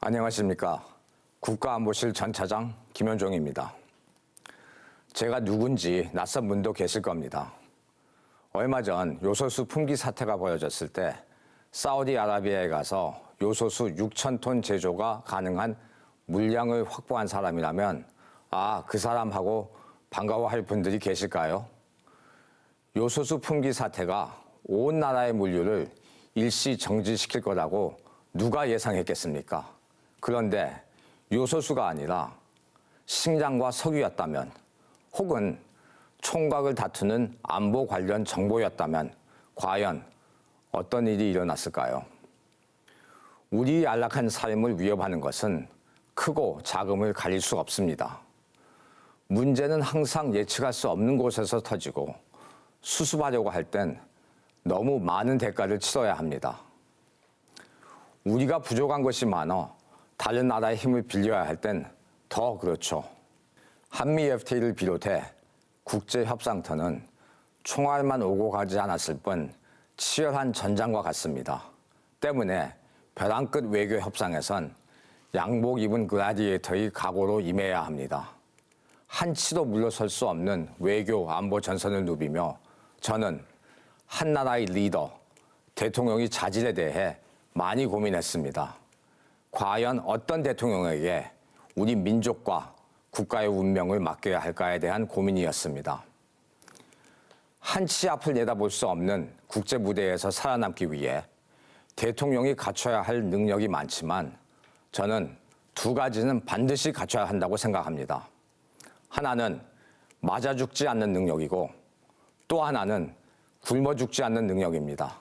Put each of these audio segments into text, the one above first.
안녕하십니까. 국가안보실 전 차장 김현종입니다. 제가 누군지 낯선 분도 계실 겁니다. 얼마 전 요소수 품귀 사태가 벌어졌을 때 사우디아라비아에 가서 요소수 6,000톤 제조가 가능한 물량을 확보한 사람이라면 그 사람하고 반가워할 분들이 계실까요? 요소수 품귀 사태가 온 나라의 물류를 일시 정지시킬 거라고 누가 예상했겠습니까? 그런데 요소수가 아니라 식량과 석유였다면, 혹은 총각을 다투는 안보 관련 정보였다면 과연 어떤 일이 일어났을까요? 우리의 안락한 삶을 위협하는 것은 크고 작음을 가릴 수 없습니다. 문제는 항상 예측할 수 없는 곳에서 터지고 수습하려고 할 땐 너무 많은 대가를 치러야 합니다. 우리가 부족한 것이 많아 다른 나라의 힘을 빌려야 할 땐 더 그렇죠. 한미 FTA를 비롯해 국제협상터는 총알만 오고 가지 않았을 뿐 치열한 전장과 같습니다. 때문에 벼랑 끝 외교 협상에선 양복 입은 글라디에이터의 각오로 임해야 합니다. 한치도 물러설 수 없는 외교 안보 전선을 누비며 저는 한 나라의 리더, 대통령의 자질에 대해 많이 고민했습니다. 과연 어떤 대통령에게 우리 민족과 국가의 운명을 맡겨야 할까에 대한 고민이었습니다. 한치 앞을 내다볼 수 없는 국제 무대에서 살아남기 위해 대통령이 갖춰야 할 능력이 많지만 저는 두 가지는 반드시 갖춰야 한다고 생각합니다. 하나는 맞아 죽지 않는 능력이고 또 하나는 굶어 죽지 않는 능력입니다.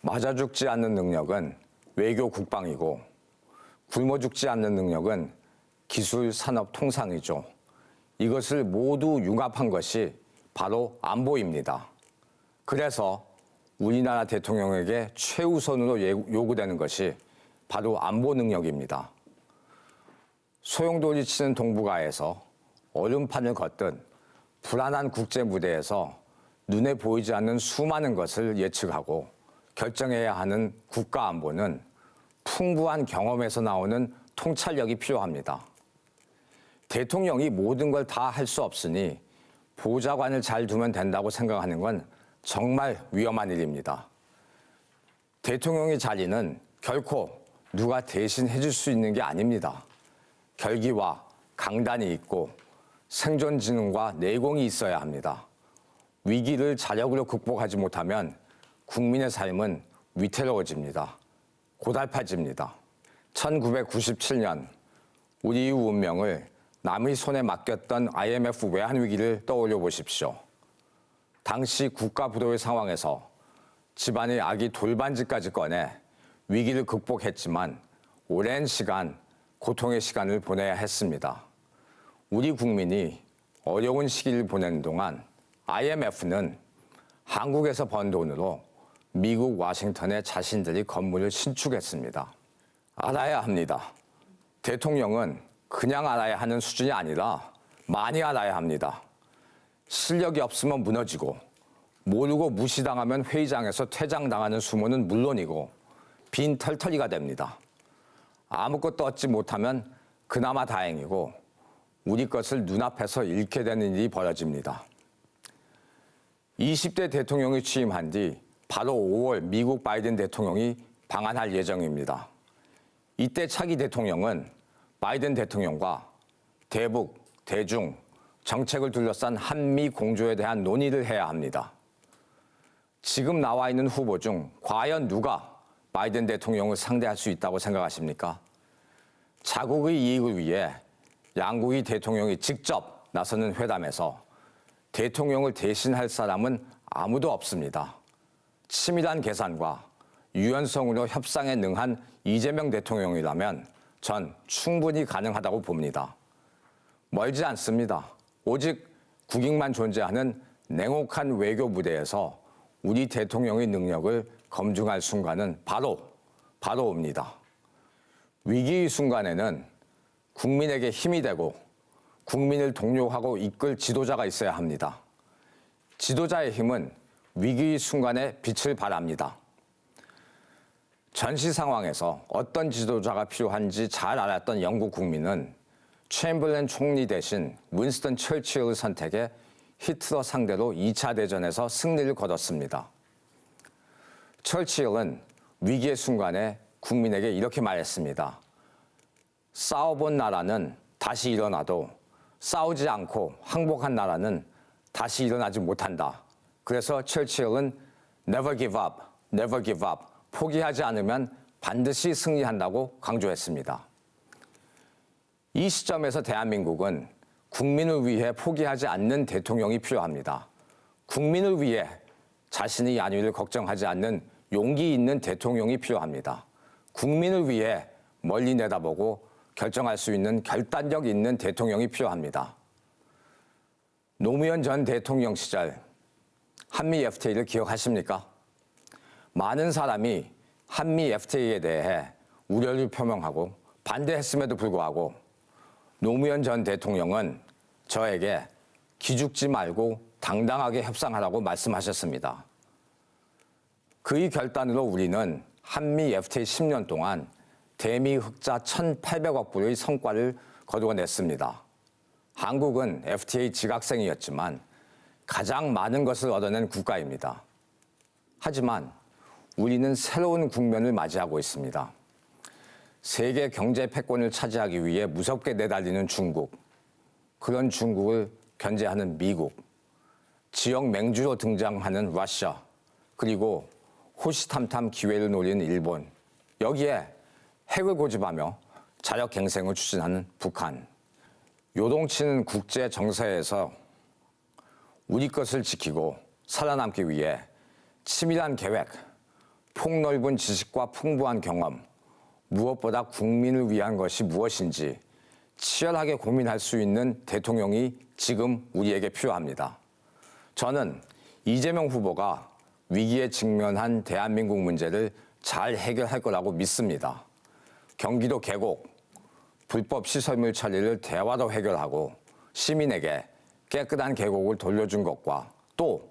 맞아 죽지 않는 능력은 외교 국방이고 굶어 죽지 않는 능력은 기술 산업 통상이죠. 이것을 모두 융합한 것이 바로 안보입니다. 그래서 우리나라 대통령에게 최우선으로 요구되는 것이 바로 안보 능력입니다. 소용돌이 치는 동북아에서 얼음판을 걷듯 불안한 국제 무대에서 눈에 보이지 않는 수많은 것을 예측하고 결정해야 하는 국가 안보는 풍부한 경험에서 나오는 통찰력이 필요합니다. 대통령이 모든 걸 다 할 수 없으니 보좌관을 잘 두면 된다고 생각하는 건 정말 위험한 일입니다. 대통령의 자리는 결코 누가 대신 해줄 수 있는 게 아닙니다. 결기와 강단이 있고 생존 지능과 내공이 있어야 합니다. 위기를 자력으로 극복하지 못하면 국민의 삶은 위태로워집니다. 고달파집니다. 1997년 우리의 운명을 남의 손에 맡겼던 IMF 외환위기를 떠올려 보십시오. 당시 국가 부도의 상황에서 집안의 아기 돌반지까지 꺼내 위기를 극복했지만 오랜 시간 고통의 시간을 보내야 했습니다. 우리 국민이 어려운 시기를 보내는 동안 IMF는 한국에서 번 돈으로 미국 워싱턴에 자신들이 건물을 신축했습니다. 알아야 합니다. 대통령은 그냥 알아야 하는 수준이 아니라 많이 알아야 합니다. 실력이 없으면 무너지고 모르고 무시당하면 회의장에서 퇴장당하는 수모는 물론이고 빈 털터리가 됩니다. 아무것도 얻지 못하면 그나마 다행이고 우리 것을 눈앞에서 잃게 되는 일이 벌어집니다. 20대 대통령이 취임한 뒤 바로 5월 미국 바이든 대통령이 방한할 예정입니다. 이때 차기 대통령은 바이든 대통령과 대북, 대중, 정책을 둘러싼 한미 공조에 대한 논의를 해야 합니다. 지금 나와 있는 후보 중 과연 누가 바이든 대통령을 상대할 수 있다고 생각하십니까? 자국의 이익을 위해 양국의 대통령이 직접 나서는 회담에서 대통령을 대신할 사람은 아무도 없습니다. 치밀한 계산과 유연성으로 협상에 능한 이재명 대통령이라면 전 충분히 가능하다고 봅니다. 멀지 않습니다. 오직 국익만 존재하는 냉혹한 외교 무대에서 우리 대통령의 능력을 검증할 순간은 바로 옵니다. 위기의 순간에는 국민에게 힘이 되고 국민을 독려하고 이끌 지도자가 있어야 합니다. 지도자의 힘은 위기의 순간에 빛을 발합니다. 전시 상황에서 어떤 지도자가 필요한지 잘 알았던 영국 국민은 챔버랜 총리 대신 윈스턴 처칠을 선택해 히틀러 상대로 2차 대전에서 승리를 거뒀습니다. 처칠은 위기의 순간에 국민에게 이렇게 말했습니다. 싸워본 나라는 다시 일어나도 싸우지 않고 항복한 나라는 다시 일어나지 못한다. 그래서 처칠은 never give up, never give up, 포기하지 않으면 반드시 승리한다고 강조했습니다. 이 시점에서 대한민국은 국민을 위해 포기하지 않는 대통령이 필요합니다. 국민을 위해 자신의 안위를 걱정하지 않는 용기 있는 대통령이 필요합니다. 국민을 위해 멀리 내다보고 결정할 수 있는 결단력 있는 대통령이 필요합니다. 노무현 전 대통령 시절 한미 FTA를 기억하십니까? 많은 사람이 한미 FTA에 대해 우려를 표명하고 반대했음에도 불구하고 노무현 전 대통령은 저에게 기죽지 말고 당당하게 협상하라고 말씀하셨습니다. 그의 결단으로 우리는 한미 FTA 10년 동안 대미 흑자 1,800억 불의 성과를 거두어냈습니다. 한국은 FTA 지각생이었지만 가장 많은 것을 얻어낸 국가입니다. 하지만 우리는 새로운 국면을 맞이하고 있습니다. 세계 경제 패권을 차지하기 위해 무섭게 내달리는 중국, 그런 중국을 견제하는 미국, 지역 맹주로 등장하는 러시아, 그리고 호시탐탐 기회를 노리는 일본, 여기에 핵을 고집하며 자력 갱생을 추진하는 북한, 요동치는 국제 정세에서 우리 것을 지키고 살아남기 위해 치밀한 계획, 폭넓은 지식과 풍부한 경험, 무엇보다 국민을 위한 것이 무엇인지 치열하게 고민할 수 있는 대통령이 지금 우리에게 필요합니다. 저는 이재명 후보가 위기에 직면한 대한민국 문제를 잘 해결할 거라고 믿습니다. 경기도 계곡, 불법 시설물 처리를 대화로 해결하고 시민에게 깨끗한 계곡을 돌려준 것과 또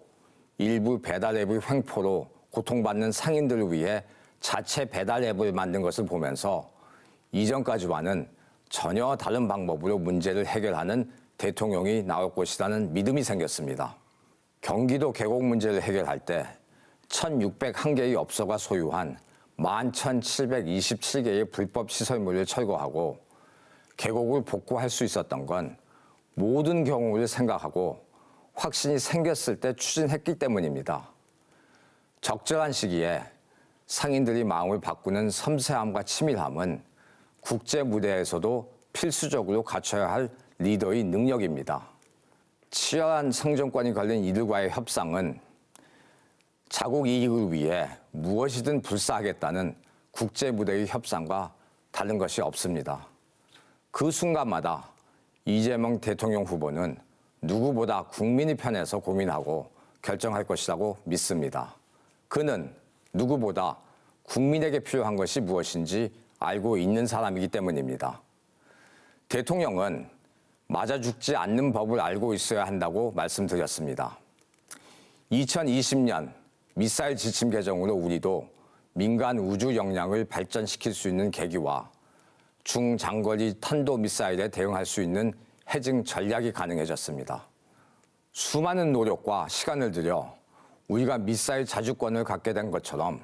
일부 배달 앱의 횡포로 고통받는 상인들을 위해 자체 배달 앱을 만든 것을 보면서 이전까지와는 전혀 다른 방법으로 문제를 해결하는 대통령이 나올 것이라는 믿음이 생겼습니다. 경기도 계곡 문제를 해결할 때 1,601개의 업소가 소유한 11,727개의 불법 시설물을 철거하고 계곡을 복구할 수 있었던 건 모든 경우를 생각하고 확신이 생겼을 때 추진했기 때문입니다. 적절한 시기에 상인들이 마음을 바꾸는 섬세함과 치밀함은 국제 무대에서도 필수적으로 갖춰야 할 리더의 능력입니다. 치열한 상정권이 걸린 이들과의 협상은 자국 이익을 위해 무엇이든 불사하겠다는 국제 무대의 협상과 다른 것이 없습니다. 그 순간마다 이재명 대통령 후보는 누구보다 국민의 편에서 고민하고 결정할 것이라고 믿습니다. 그는 누구보다 국민에게 필요한 것이 무엇인지 알고 있는 사람이기 때문입니다. 대통령은 맞아 죽지 않는 법을 알고 있어야 한다고 말씀드렸습니다. 2020년 미사일 지침 개정으로 우리도 민간 우주 역량을 발전시킬 수 있는 계기와 중장거리 탄도미사일에 대응할 수 있는 해증 전략이 가능해졌습니다. 수많은 노력과 시간을 들여 우리가 미사일 자주권을 갖게 된 것처럼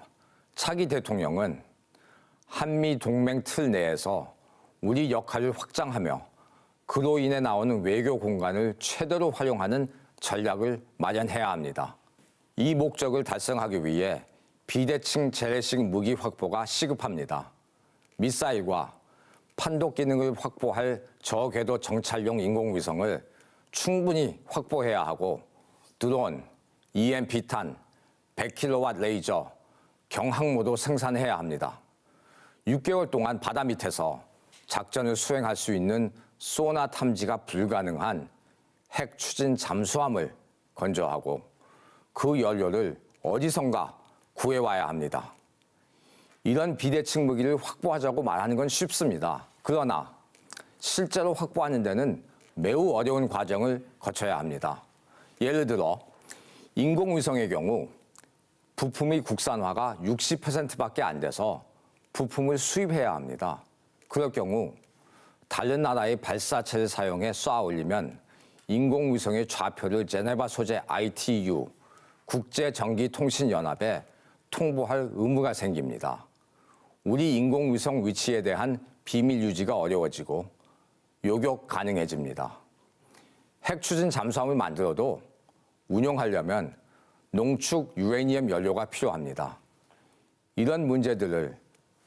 차기 대통령은 한미 동맹 틀 내에서 우리 역할을 확장하며 그로 인해 나오는 외교 공간을 최대로 활용하는 전략을 마련해야 합니다. 이 목적을 달성하기 위해 비대칭 재래식 무기 확보가 시급합니다. 미사일과 판독 기능을 확보할 저궤도 정찰용 인공위성을 충분히 확보해야 하고 드론, EMP탄, 100kW 레이저, 경항모도 생산해야 합니다. 6개월 동안 바다 밑에서 작전을 수행할 수 있는 소나 탐지가 불가능한 핵 추진 잠수함을 건조하고 그 연료를 어디선가 구해와야 합니다. 이런 비대칭 무기를 확보하자고 말하는 건 쉽습니다. 그러나 실제로 확보하는 데는 매우 어려운 과정을 거쳐야 합니다. 예를 들어 인공위성의 경우 부품의 국산화가 60%밖에 안 돼서 부품을 수입해야 합니다. 그럴 경우 다른 나라의 발사체를 사용해 쏘아 올리면 인공위성의 좌표를 제네바 소재 ITU 국제전기통신연합에 통보할 의무가 생깁니다. 우리 인공위성 위치에 대한 비밀 유지가 어려워지고 요격 가능해집니다. 핵 추진 잠수함을 만들어도 운용하려면 농축 유레니엄 연료가 필요합니다. 이런 문제들을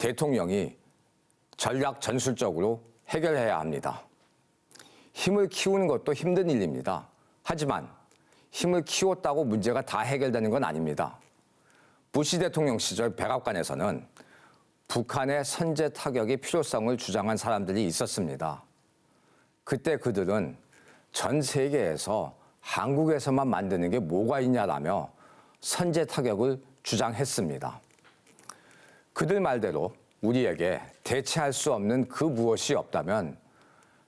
대통령이 전략 전술적으로 해결해야 합니다. 힘을 키우는 것도 힘든 일입니다. 하지만 힘을 키웠다고 문제가 다 해결되는 건 아닙니다. 부시 대통령 시절 백악관에서는 북한의 선제 타격의 필요성을 주장한 사람들이 있었습니다. 그때 그들은 전 세계에서 한국에서만 만드는 게 뭐가 있냐라며 선제 타격을 주장했습니다. 그들 말대로 우리에게 대체할 수 없는 그 무엇이 없다면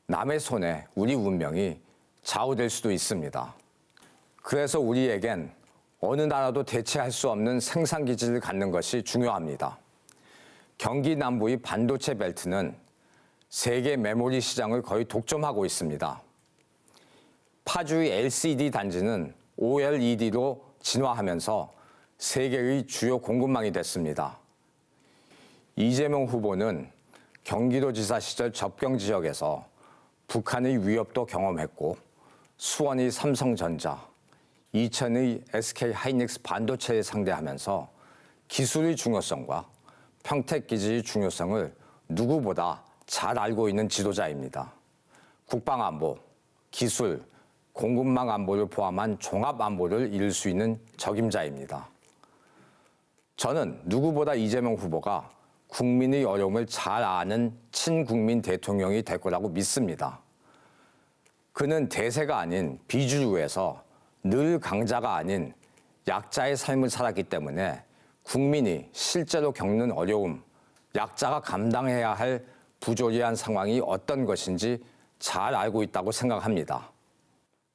남의 손에 우리 운명이 좌우될 수도 있습니다. 그래서 우리에겐 어느 나라도 대체할 수 없는 생산기지를 갖는 것이 중요합니다. 경기 남부의 반도체 벨트는 세계 메모리 시장을 거의 독점하고 있습니다. 파주의 LCD 단지는 OLED로 진화하면서 세계의 주요 공급망이 됐습니다. 이재명 후보는 경기도지사 시절 접경 지역에서 북한의 위협도 경험했고 수원의 삼성전자, 이천의 SK하이닉스 반도체를 상대하면서 기술의 중요성과 평택기지의 중요성을 누구보다 잘 알고 있는 지도자입니다. 국방안보, 기술, 공급망 안보를 포함한 종합안보를 이룰 수 있는 적임자입니다. 저는 누구보다 이재명 후보가 국민의 어려움을 잘 아는 친국민 대통령이 될 거라고 믿습니다. 그는 대세가 아닌 비주류에서 늘 강자가 아닌 약자의 삶을 살았기 때문에 국민이 실제로 겪는 어려움, 약자가 감당해야 할 부조리한 상황이 어떤 것인지 잘 알고 있다고 생각합니다.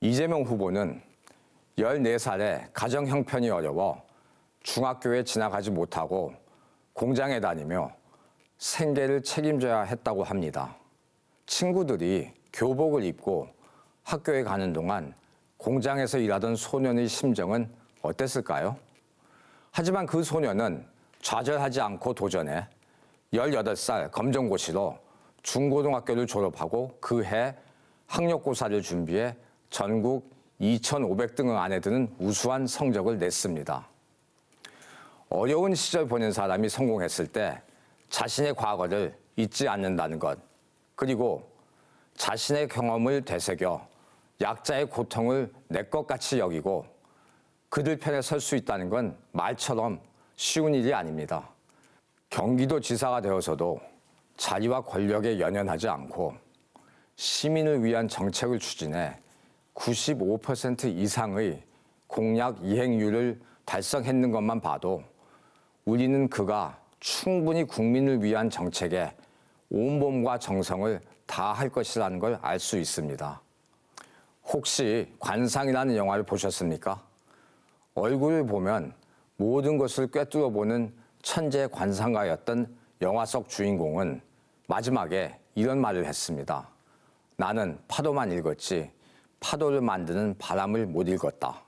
이재명 후보는 14살에 가정 형편이 어려워 중학교에 진학하지 못하고 공장에 다니며 생계를 책임져야 했다고 합니다. 친구들이 교복을 입고 학교에 가는 동안 공장에서 일하던 소년의 심정은 어땠을까요? 하지만 그 소년은 좌절하지 않고 도전해 18살 검정고시로 중고등학교를 졸업하고 그해 학력고사를 준비해 전국 2,500등 안에 드는 우수한 성적을 냈습니다. 어려운 시절 보낸 사람이 성공했을 때 자신의 과거를 잊지 않는다는 것, 그리고 자신의 경험을 되새겨 약자의 고통을 내 것 같이 여기고 그들 편에 설 수 있다는 건 말처럼 쉬운 일이 아닙니다. 경기도지사가 되어서도 자리와 권력에 연연하지 않고 시민을 위한 정책을 추진해 95% 이상의 공약 이행률을 달성했는 것만 봐도 우리는 그가 충분히 국민을 위한 정책에 온몸과 정성을 다할 것이라는 걸 알 수 있습니다. 혹시 관상이라는 영화를 보셨습니까? 얼굴을 보면 모든 것을 꿰뚫어보는 천재 관상가였던 영화 속 주인공은 마지막에 이런 말을 했습니다. 나는 파도만 읽었지 파도를 만드는 바람을 못 읽었다.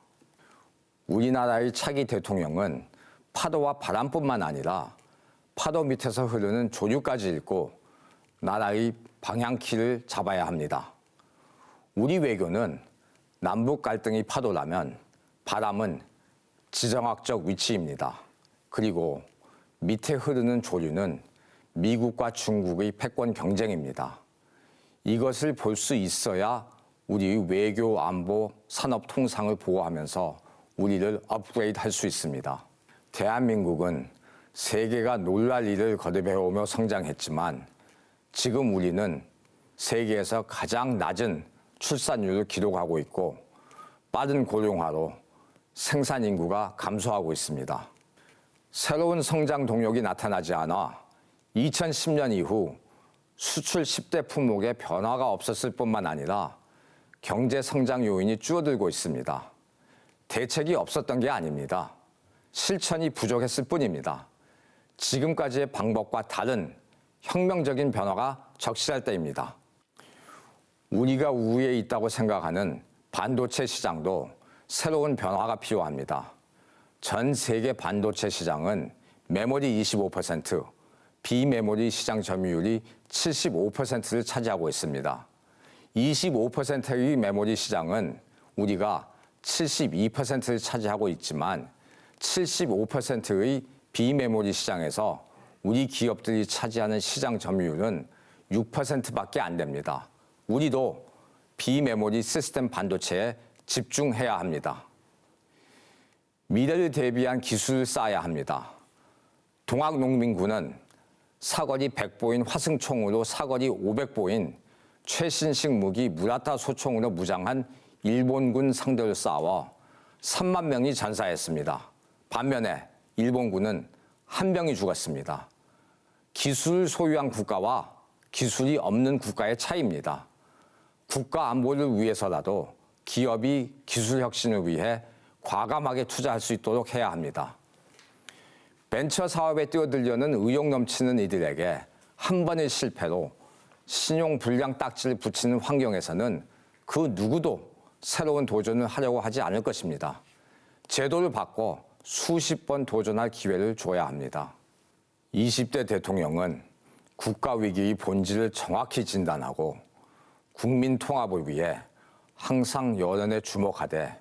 우리나라의 차기 대통령은 파도와 바람뿐만 아니라 파도 밑에서 흐르는 조류까지 읽고 나라의 방향키를 잡아야 합니다. 우리 외교는 남북 갈등이 파도라면 바람은 지정학적 위치입니다. 그리고 밑에 흐르는 조류는 미국과 중국의 패권 경쟁입니다. 이것을 볼 수 있어야 우리 외교, 안보, 산업 통상을 보호하면서 우리를 업그레이드 할 수 있습니다. 대한민국은 세계가 놀랄 일을 거듭해오며 성장했지만 지금 우리는 세계에서 가장 낮은 출산율을 기록하고 있고 빠른 고령화로 생산 인구가 감소하고 있습니다. 새로운 성장 동력이 나타나지 않아 2010년 이후 수출 10대 품목에 변화가 없었을 뿐만 아니라 경제 성장 요인이 줄어들고 있습니다. 대책이 없었던 게 아닙니다. 실천이 부족했을 뿐입니다. 지금까지의 방법과 다른 혁명적인 변화가 적시할 때입니다. 우리가 우위에 있다고 생각하는 반도체 시장도 새로운 변화가 필요합니다. 전 세계 반도체 시장은 메모리 25%, 비메모리 시장 점유율이 75%를 차지하고 있습니다. 25%의 메모리 시장은 우리가 72%를 차지하고 있지만 75%의 비메모리 시장에서 우리 기업들이 차지하는 시장 점유율은 6%밖에 안 됩니다. 우리도 비메모리 시스템 반도체에 집중해야 합니다. 미래를 대비한 기술을 쌓아야 합니다. 동학농민군은 사거리 100보인 화승총으로 사거리 500보인 최신식 무기 무라타 소총으로 무장한 일본군 상대를 싸워 3만 명이 전사했습니다. 반면에 일본군은 1명이 죽었습니다. 기술을 소유한 국가와 기술이 없는 국가의 차이입니다. 국가 안보를 위해서라도 기업이 기술 혁신을 위해 과감하게 투자할 수 있도록 해야 합니다. 벤처 사업에 뛰어들려는 의욕 넘치는 이들에게 한 번의 실패로 신용 불량 딱지를 붙이는 환경에서는 그 누구도 새로운 도전을 하려고 하지 않을 것입니다. 제도를 바꿔 수십 번 도전할 기회를 줘야 합니다. 20대 대통령은 국가 위기의 본질을 정확히 진단하고 국민 통합을 위해 항상 여론에 주목하되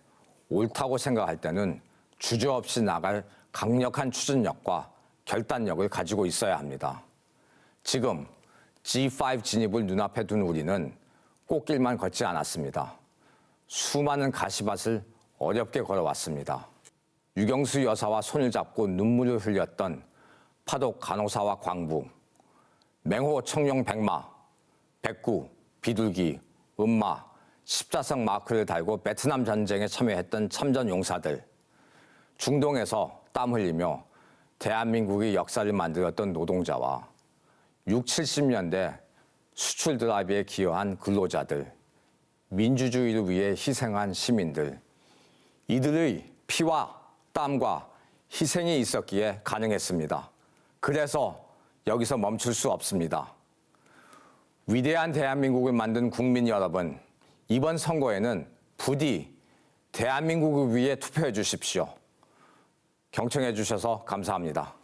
옳다고 생각할 때는 주저없이 나갈 강력한 추진력과 결단력을 가지고 있어야 합니다. 지금 G5 진입을 눈앞에 둔 우리는 꽃길만 걷지 않았습니다. 수많은 가시밭을 어렵게 걸어왔습니다. 유경수 여사와 손을 잡고 눈물을 흘렸던 파독 간호사와 광부, 맹호 청룡 백마, 백구, 비둘기, 음마, 십자성 마크를 달고 베트남 전쟁에 참여했던 참전 용사들, 중동에서 땀 흘리며 대한민국의 역사를 만들었던 노동자와 6, 70년대 수출 드라이브에 기여한 근로자들, 민주주의를 위해 희생한 시민들, 이들의 피와 땀과 희생이 있었기에 가능했습니다. 그래서 여기서 멈출 수 없습니다. 위대한 대한민국을 만든 국민 여러분, 이번 선거에는 부디 대한민국을 위해 투표해 주십시오. 경청해 주셔서 감사합니다.